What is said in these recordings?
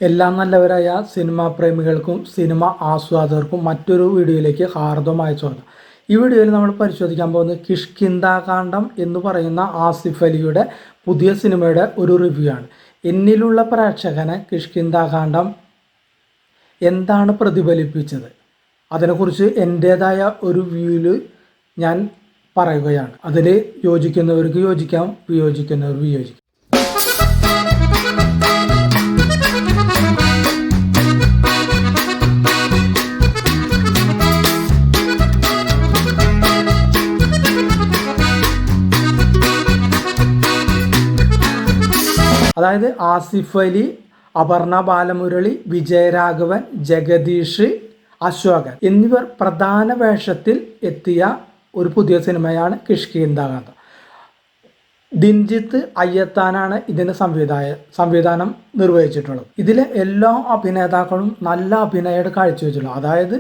എല്ലാ നല്ലവരായ cinema പ്രേമികൾക്കും cinema ആസ്വാദകർക്കും മറ്റൊരു വീഡിയോയിലേക്ക് ഹാർദവമായ സ്വാഗതം. ഈ വീഡിയോയിൽ നമ്മൾ പരിശോധിക്കാൻ പോകുന്നത് കിഷ്കിന്ധാകാന്ഡം എന്ന് പറയുന്ന ആസിഫ് അലിയുടെ പുതിയ സിനിമയുടെ ഒരു റിവ്യൂ ആണ്. എന്നിലുള്ള പ്രേക്ഷകനെ കിഷ്കിന്ധാകാന്ഡം എന്താണ് പ്രതിഫലിപ്പിച്ചത്, അതിനെക്കുറിച്ച് എൻ്റേതായ ഒരു വ്യൂവിൽ ഞാൻ പറയുകയാണ്. അതിൽ യോജിക്കുന്നവർക്ക് യോജിക്കാം, വിയോജിക്കുന്നവർ വിയോജിക്കാം. അതായത് ആസിഫ് അലി, അപർണ ബാലമുരളി, വിജയരാഘവൻ, ജഗദീഷ്, അശോകൻ എന്നിവർ പ്രധാന വേഷത്തിൽ എത്തിയ ഒരു പുതിയ സിനിമയാണ് കിഷ്കിന്ധാകാന്ഡം. ദിൻജിത്ത് അയ്യത്താനാണ് ഇതിന് സംവിധാനം നിർവഹിച്ചിട്ടുള്ളത്. ഇതിലെ എല്ലാ അഭിനേതാക്കളും നല്ല അഭിനയം കാഴ്ചവെച്ചിട്ടുള്ളത്. അതായത്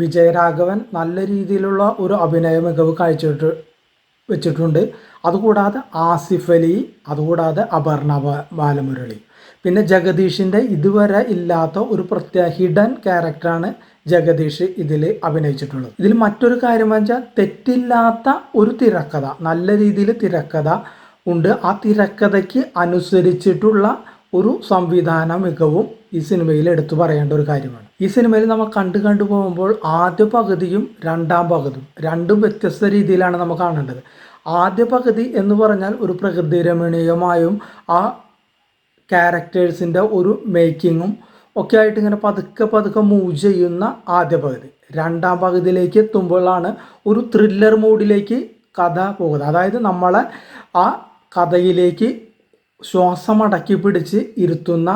വിജയരാഘവൻ നല്ല രീതിയിലുള്ള ഒരു അഭിനയ മികവ് വെച്ചിട്ടുണ്ട്. അതുകൂടാതെ ആസിഫ് അലി, അതുകൂടാതെ അപർണ ബാലമുരളി, പിന്നെ ജഗദീഷിൻ്റെ ഇതുവരെ ഇല്ലാത്ത ഒരു പ്രത്യേക ഹിഡൻ ക്യാരക്ടറാണ് ജഗദീഷ് ഇതിൽ അഭിനയിച്ചിട്ടുള്ളത്. ഇതിൽ മറ്റൊരു കാര്യം വെച്ചാൽ തെറ്റില്ലാത്ത ഒരു തിരക്കഥ, നല്ല രീതിയിൽ തിരക്കഥ ഉണ്ട്. ആ തിരക്കഥയ്ക്ക് അനുസരിച്ചിട്ടുള്ള ഒരു സംവിധാന മികവും ഈ സിനിമയിൽ എടുത്തു പറയേണ്ട ഒരു കാര്യമാണ്. ഈ സിനിമയിൽ നമ്മൾ കണ്ടു പോകുമ്പോൾ ആദ്യ പകുതിയും രണ്ടാം പകുതിയും രണ്ടും വ്യത്യസ്ത രീതിയിലാണ് നമ്മൾ കാണേണ്ടത്. ആദ്യ പകുതി എന്ന് പറഞ്ഞാൽ ഒരു പ്രകൃതി രമണീയമായും ആ ക്യാരക്ടേഴ്സിൻ്റെ ഒരു മേക്കിങ്ങും ഒക്കെ ആയിട്ട് ഇങ്ങനെ പതുക്കെ മൂവ് ചെയ്യുന്ന ആദ്യ പകുതി. രണ്ടാം പകുതിയിലേക്ക് എത്തുമ്പോഴാണ് ഒരു ത്രില്ലർ മൂഡിലേക്ക് കഥ പോകുന്നത്. അതായത് നമ്മളെ ആ കഥയിലേക്ക് ശ്വാസമടക്കി പിടിച്ച് ഇരുത്തുന്ന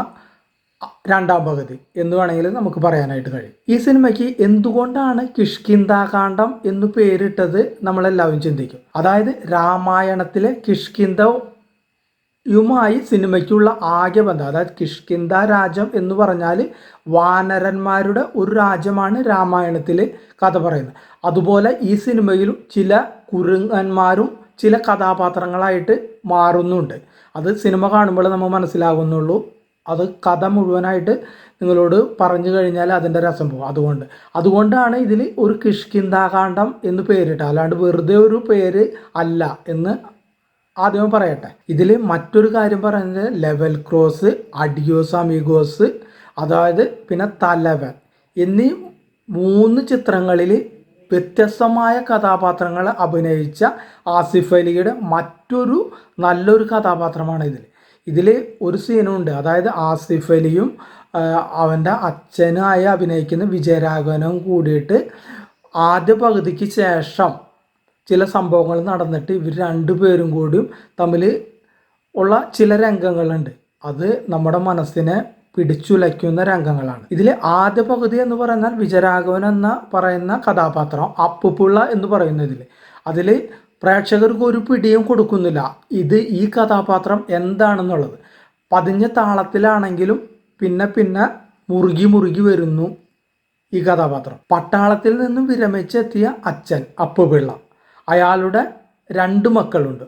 രണ്ടാം പകുതി എന്ന് വേണമെങ്കിൽ നമുക്ക് പറയാനായിട്ട് കഴിയും. ഈ സിനിമയ്ക്ക് എന്തുകൊണ്ടാണ് കിഷ്കിന്ധാകാന്ഡം എന്ന് പേരിട്ടത് നമ്മളെല്ലാവരും ചിന്തിക്കും. അതായത് രാമായണത്തിലെ കിഷ്കിന്ധയുമായി സിനിമയ്ക്കുള്ള ആകെ ബന്ധം, അതായത് കിഷ്കിന്ധ രാജ്യം എന്ന് പറഞ്ഞാൽ വാനരന്മാരുടെ ഒരു രാജ്യമാണ് രാമായണത്തിൽ കഥ പറയുന്നത്. അതുപോലെ ഈ സിനിമയിലും ചില കുരങ്ങന്മാരും ചില കഥാപാത്രങ്ങളായിട്ട് മാറുന്നുണ്ട്. അത് സിനിമ കാണുമ്പോൾ നമ്മൾ മനസ്സിലാകുന്നുള്ളൂ. അത് കഥ മുഴുവനായിട്ട് നിങ്ങളോട് പറഞ്ഞു കഴിഞ്ഞാൽ അതിൻ്റെ രസം പോകും. അതുകൊണ്ടാണ് ഇതിൽ ഒരു കിഷ്കിന്ധാകാന്ഡം എന്ന് പേരിട്ടത്. അല്ലാണ്ട് വെറുതെ ഒരു പേര് അല്ല എന്ന് ആദ്യം പറയട്ടെ. ഇതിൽ മറ്റൊരു കാര്യം പറയുന്നത് ലെവൽ ക്രോസ്, അഡിയോസ് അമീഗോസ്, അതായത് പിന്നെ തലവൻ എന്നീ 3 ചിത്രങ്ങളിൽ വ്യത്യസ്തമായ കഥാപാത്രങ്ങൾ അഭിനയിച്ച ആസിഫ് അലിയുടെ മറ്റൊരു നല്ലൊരു കഥാപാത്രമാണ് ഇതിൽ ഒരു സീനുണ്ട്. അതായത് ആസിഫ് അലിയും അവൻ്റെ അച്ഛനായി അഭിനയിക്കുന്ന വിജയരാഘവനും കൂടിയിട്ട് ആദ്യ പകുതിക്ക് ശേഷം ചില സംഭവങ്ങൾ നടന്നിട്ട് ഇവർ രണ്ടുപേരും കൂടിയും തമ്മിൽ ഉള്ള ചില രംഗങ്ങളുണ്ട്. അത് നമ്മുടെ മനസ്സിനെ പിടിച്ചുലയ്ക്കുന്ന രംഗങ്ങളാണ്. ഇതിൽ ആദ്യ പകുതി എന്ന് പറഞ്ഞാൽ വിജയരാഘവൻ എന്ന പറയുന്ന കഥാപാത്രം അപ്പുപിള്ള എന്ന് പറയുന്നതിൽ അതിൽ പ്രേക്ഷകർക്ക് ഒരു പിടിയും കൊടുക്കുന്നില്ല ഈ കഥാപാത്രം എന്താണെന്നുള്ളത്. പതിഞ്ഞ താളത്തിലാണെങ്കിലും പിന്നെ മുറുകി വരുന്നു ഈ കഥാപാത്രം. പട്ടാളത്തിൽ നിന്നും വിരമിച്ചെത്തിയ അച്ഛൻ അപ്പുപിള്ള, അയാളുടെ 2 മക്കളുണ്ട്.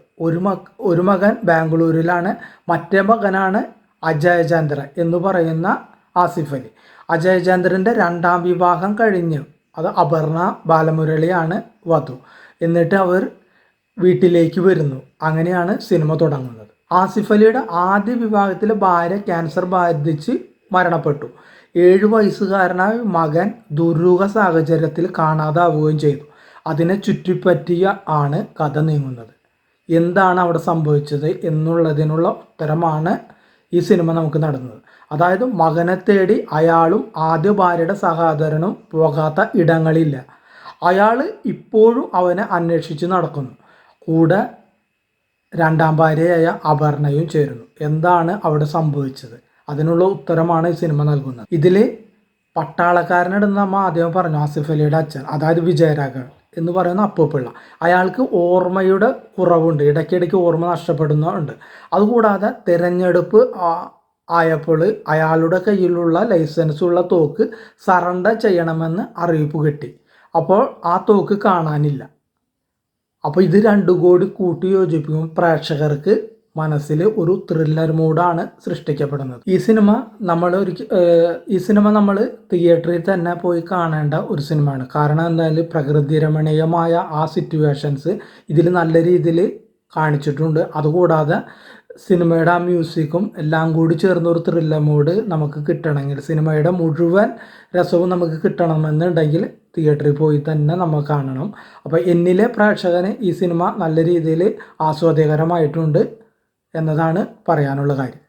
ഒരു മകൻ ബാംഗ്ലൂരിലാണ്, മറ്റേ മകനാണ് അജയചന്ദ്രൻ എന്ന് പറയുന്ന ആസിഫ് അലി. അജയചന്ദ്രൻ്റെ 2ാം വിവാഹം കഴിഞ്ഞു. അത് അപർണ ബാലമുരളിയാണ് വധു. എന്നിട്ട് അവർ വീട്ടിലേക്ക് വരുന്നു. അങ്ങനെയാണ് സിനിമ തുടങ്ങുന്നത്. ആസിഫ് അലിയുടെ ആദ്യ വിവാഹത്തിലെ ഭാര്യ ക്യാൻസർ ബാധിച്ച് മരണപ്പെട്ടു. 7 വയസ്സുകാരനായ മകൻ ദുരൂഹ സാഹചര്യത്തിൽ കാണാതാവുകയും ചെയ്തു. അതിനെ ചുറ്റിപ്പറ്റിയ ആണ് കഥ നീങ്ങുന്നത്. എന്താണ് അവിടെ സംഭവിച്ചത് എന്നുള്ളതിനുള്ള ഉത്തരമാണ് ഈ സിനിമ നമുക്ക് നടന്നത്. അതായത് മകനെ തേടി അയാളും ആദ്യ ഭാര്യയുടെ സഹോദരനും പോകാത്ത ഇടങ്ങളില്ല. അയാൾ ഇപ്പോഴും അവനെ അന്വേഷിച്ച് നടക്കുന്നു. കൂടെ 2ാം ഭാര്യയായ അപർണയും ചേരുന്നു. എന്താണ് അവിടെ സംഭവിച്ചത്, അതിനുള്ള ഉത്തരമാണ് ഈ സിനിമ നൽകുന്നത്. ഇതിൽ പട്ടാളക്കാരനെടുന്ന് നമ്മൾ ആദ്യം പറഞ്ഞു, ആസിഫ് അലിയുടെ അച്ഛൻ, അതായത് വിജയരാഘവൻ എന്ന് പറയുന്ന അപ്പുപിള്ള, അയാൾക്ക് ഓർമ്മയുടെ കുറവുണ്ട്, ഇടയ്ക്കിടയ്ക്ക് ഓർമ്മ നഷ്ടപ്പെടുന്നുണ്ട്. അതുകൂടാതെ തിരഞ്ഞെടുപ്പ് ആയപ്പോൾ അയാളുടെ കയ്യിലുള്ള ലൈസൻസുള്ള തോക്ക് സറണ്ടർ ചെയ്യണമെന്ന് അറിയിപ്പ് കിട്ടി. അപ്പോൾ ആ തോക്ക് കാണാനില്ല. അപ്പോൾ ഇത് 2 കൂടി കൂട്ടി യോജിപ്പിക്കുമ്പോൾ പ്രേക്ഷകർക്ക് മനസ്സിൽ ഒരു ത്രില്ലർ മൂഡാണ് സൃഷ്ടിക്കപ്പെടുന്നത്. ഈ സിനിമ നമ്മൾ തിയേറ്ററിൽ തന്നെ പോയി കാണേണ്ട ഒരു സിനിമയാണ്. കാരണം എന്തായാലും പ്രകൃതി രമണീയമായ ആ സിറ്റുവേഷൻസ് ഇതിൽ നല്ല രീതിയിൽ കാണിച്ചിട്ടുണ്ട്. അതുകൂടാതെ സിനിമയുടെ ആ മ്യൂസിക്കും എല്ലാം കൂടി ചേർന്ന ഒരു ത്രില്ലർ മൂഡ് നമുക്ക് കിട്ടണമെങ്കിൽ, സിനിമയുടെ മുഴുവൻ രസവും നമുക്ക് കിട്ടണമെന്നുണ്ടെങ്കിൽ തിയേറ്ററിൽ പോയി തന്നെ നമ്മൾ കാണണം. അപ്പോൾ എന്നിലെ പ്രേക്ഷകന് ഈ സിനിമ നല്ല രീതിയിൽ ആസ്വാദ്യകരമായിട്ടുണ്ട് എന്നതാണ് പറയാനുള്ള കാര്യം.